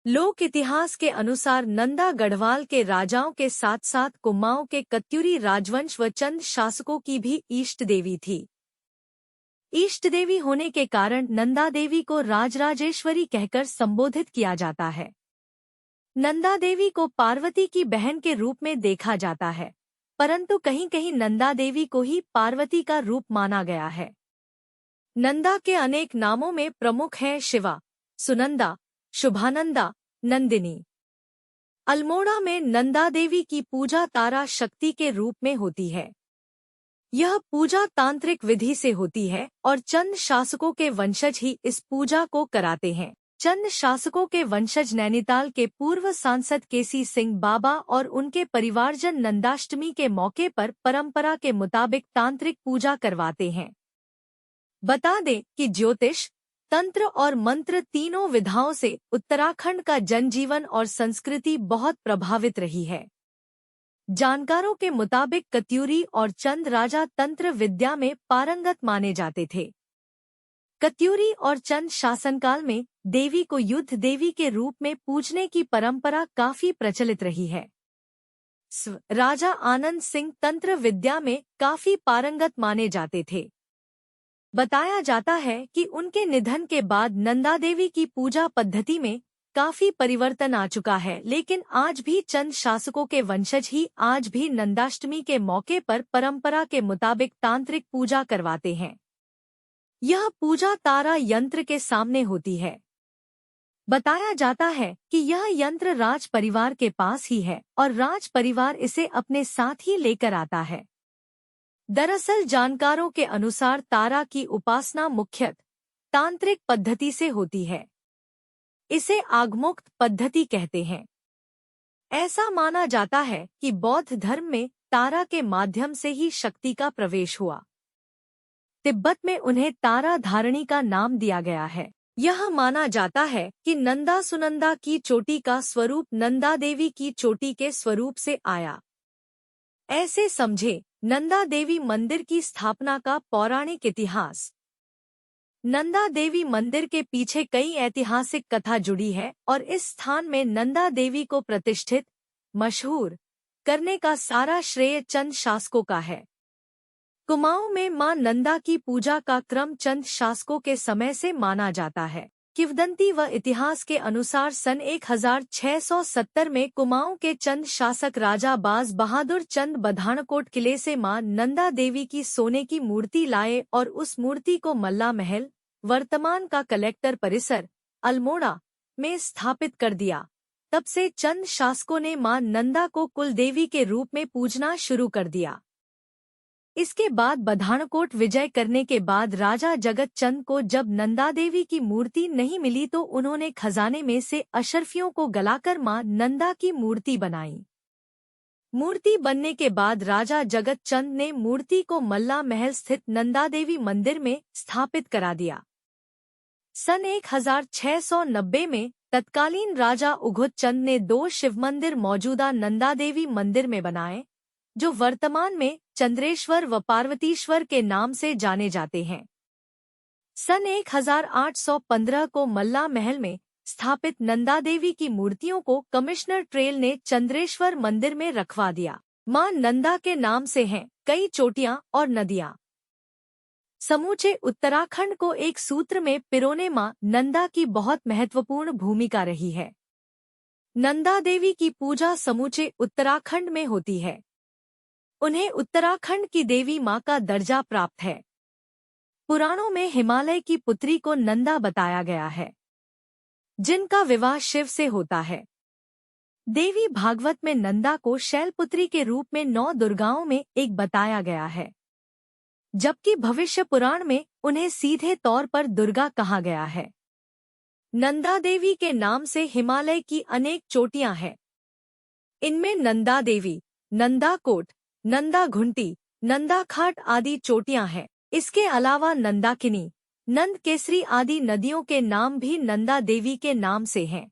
लोक इतिहास के अनुसार नंदा गढ़वाल के राजाओं के साथ साथ कुमाऊं के कत्यूरी राजवंश व चंद शासकों की भी इष्ट देवी थी। इष्ट देवी होने के कारण नंदा देवी को राजराजेश्वरी कहकर संबोधित किया जाता है। नंदा देवी को पार्वती की बहन के रूप में देखा जाता है, परंतु कहीं कहीं नंदा देवी को ही पार्वती का रूप माना गया है। नंदा के अनेक नामों में प्रमुख हैं शिवा, सुनंदा, शुभानंदा, नंदिनी। अल्मोड़ा में नंदा देवी की पूजा तारा शक्ति के रूप में होती है। यह पूजा तांत्रिक विधि से होती है और चंद शासकों के वंशज ही इस पूजा को कराते हैं। चंद शासकों के वंशज नैनीताल के पूर्व सांसद केसी सिंह बाबा और उनके परिवारजन नंदाष्टमी के मौके पर परंपरा के मुताबिक तांत्रिक पूजा करवाते हैं। बता दें कि ज्योतिष, तंत्र और मंत्र तीनों विधाओं से उत्तराखंड का जनजीवन और संस्कृति बहुत प्रभावित रही है। जानकारों के मुताबिक कत्यूरी और चंद राजा तंत्र विद्या में पारंगत माने जाते थे। कत्यूरी और चंद शासनकाल में देवी को युद्ध देवी के रूप में पूजने की परंपरा काफी प्रचलित रही है। राजा आनंद सिंह तंत्र विद्या में काफी पारंगत माने जाते थे। बताया जाता है कि उनके निधन के बाद नंदा देवी की पूजा पद्धति में काफी परिवर्तन आ चुका है, लेकिन आज भी चंद शासकों के वंशज ही आज भी नंदाष्टमी के मौके पर परंपरा के मुताबिक तांत्रिक पूजा करवाते हैं। यह पूजा तारा यंत्र के सामने होती है। बताया जाता है कि यह यंत्र राज परिवार के पास ही है और राज परिवार इसे अपने साथ ही लेकर आता है। दरअसल जानकारों के अनुसार तारा की उपासना मुख्यतः तांत्रिक पद्धति से होती है। इसे आगमोक्त पद्धति कहते हैं। ऐसा माना जाता है कि बौद्ध धर्म में तारा के माध्यम से ही शक्ति का प्रवेश हुआ। तिब्बत में उन्हें तारा धारणी का नाम दिया गया है। यह माना जाता है कि नंदा सुनंदा की चोटी का स्वरूप नंदा देवी की चोटी के स्वरूप से आया। ऐसे समझे नंदा देवी मंदिर की स्थापना का पौराणिक इतिहास। नंदा देवी मंदिर के पीछे कई ऐतिहासिक कथा जुड़ी है और इस स्थान में नंदा देवी को प्रतिष्ठित, मशहूर करने का सारा श्रेय चंद शासकों का है। कुमाऊं में मां नंदा की पूजा का क्रम चंद शासकों के समय से माना जाता है। किंवदंती व इतिहास के अनुसार सन 1670 में कुमाऊं के चंद शासक राजा बाज बहादुर चंद बधानकोट किले से मां नंदा देवी की सोने की मूर्ति लाए और उस मूर्ति को मल्ला महल, वर्तमान का कलेक्टर परिसर, अल्मोड़ा में स्थापित कर दिया। तब से चंद शासकों ने मां नंदा को कुल देवी के रूप में पूजना शुरू कर दिया। इसके बाद बधानकोट विजय करने के बाद राजा जगत चंद को जब नंदा देवी की मूर्ति नहीं मिली तो उन्होंने खजाने में से अशर्फियों को गलाकर मां नंदा की मूर्ति बनाई। मूर्ति बनने के बाद राजा जगत चंद ने मूर्ति को मल्ला महल स्थित नंदा देवी मंदिर में स्थापित करा दिया। सन 1690 में तत्कालीन राजा उघुत चंद ने 2 शिव मंदिर मौजूदा नंदा देवी मंदिर में बनाए, जो वर्तमान में चंद्रेश्वर व पार्वतीश्वर के नाम से जाने जाते हैं। सन 1815 को मल्ला महल में स्थापित नंदा देवी की मूर्तियों को कमिश्नर ट्रेल ने चंद्रेश्वर मंदिर में रखवा दिया। मां नंदा के नाम से हैं कई चोटियां और नदियां। समूचे उत्तराखंड को एक सूत्र में पिरोने मां नंदा की बहुत महत्वपूर्ण भूमिका रही है। नंदा देवी की पूजा समूचे उत्तराखंड में होती है। उन्हें उत्तराखंड की देवी मां का दर्जा प्राप्त है। पुराणों में हिमालय की पुत्री को नंदा बताया गया है, जिनका विवाह शिव से होता है। देवी भागवत में नंदा को शैलपुत्री के रूप में 9 दुर्गाओं में एक बताया गया है, जबकि भविष्य पुराण में उन्हें सीधे तौर पर दुर्गा कहा गया है। नंदा देवी के नाम से हिमालय की अनेक चोटियां हैं। इनमें नंदा देवी, नंदा कोट, नंदा घुंटी, नंदा खाट आदि चोटियां हैं। इसके अलावा नंदाकिनी, नंद केसरी आदि नदियों के नाम भी नंदा देवी के नाम से हैं।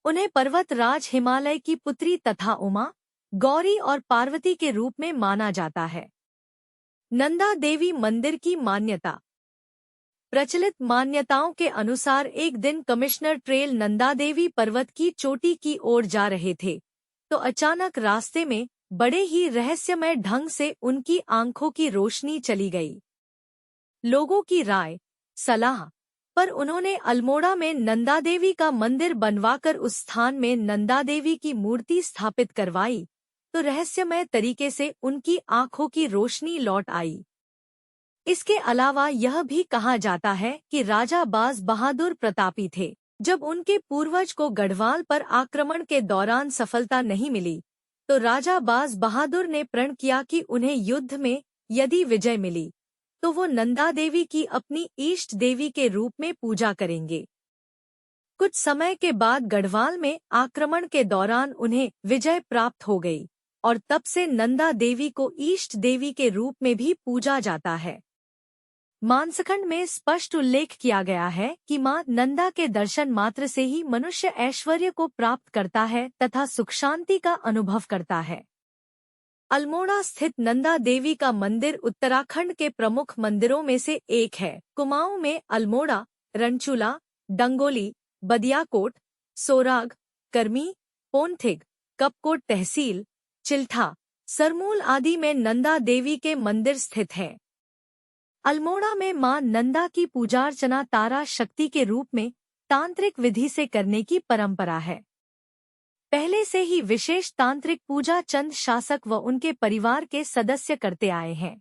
उन्हें पर्वत राज हिमालय की पुत्री तथा उमा, गौरी और पार्वती के रूप में माना जाता है। नंदा देवी मंदिर की मान्यता। प्रचलित मान्यताओं के अनुसार एक दिन कमिश्नर ट्रेल नंदा देवी पर्वत की चोटी की ओर जा रहे थे, तो अचानक रास्ते में बड़े ही रहस्यमय ढंग से उनकी आंखों की रोशनी चली गई। लोगों की राय, सलाह पर उन्होंने अल्मोड़ा में नंदा देवी का मंदिर बनवाकर उस स्थान में नंदा देवी की मूर्ति स्थापित करवाई, तो रहस्यमय तरीके से उनकी आंखों की रोशनी लौट आई। इसके अलावा यह भी कहा जाता है कि राजा बाज बहादुर प्रतापी थे। जब उनके पूर्वज को गढ़वाल पर आक्रमण के दौरान सफलता नहीं मिली, तो राजा बाज बहादुर ने प्रण किया कि उन्हें युद्ध में यदि विजय मिली तो वो नंदा देवी की अपनी इष्ट देवी के रूप में पूजा करेंगे। कुछ समय के बाद गढ़वाल में आक्रमण के दौरान उन्हें विजय प्राप्त हो गई और तब से नंदा देवी को इष्ट देवी के रूप में भी पूजा जाता है। मानसखंड में स्पष्ट उल्लेख किया गया है कि मां नंदा के दर्शन मात्र से ही मनुष्य ऐश्वर्य को प्राप्त करता है तथा सुख शांति का अनुभव करता है। अल्मोड़ा स्थित नंदा देवी का मंदिर उत्तराखंड के प्रमुख मंदिरों में से एक है। कुमाऊं में अल्मोड़ा, रणचूला, डंगोली, बदियाकोट, सोराग, करमी, पोंथिग, कपकोट तहसील, चिल्ठा, सरमूल आदि में नंदा देवी के मंदिर स्थित हैं। अल्मोड़ा में मां नंदा की पूजा अर्चना तारा शक्ति के रूप में तांत्रिक विधि से करने की परंपरा है। पहले से ही विशेष तांत्रिक पूजा चंद शासक व उनके परिवार के सदस्य करते आए हैं।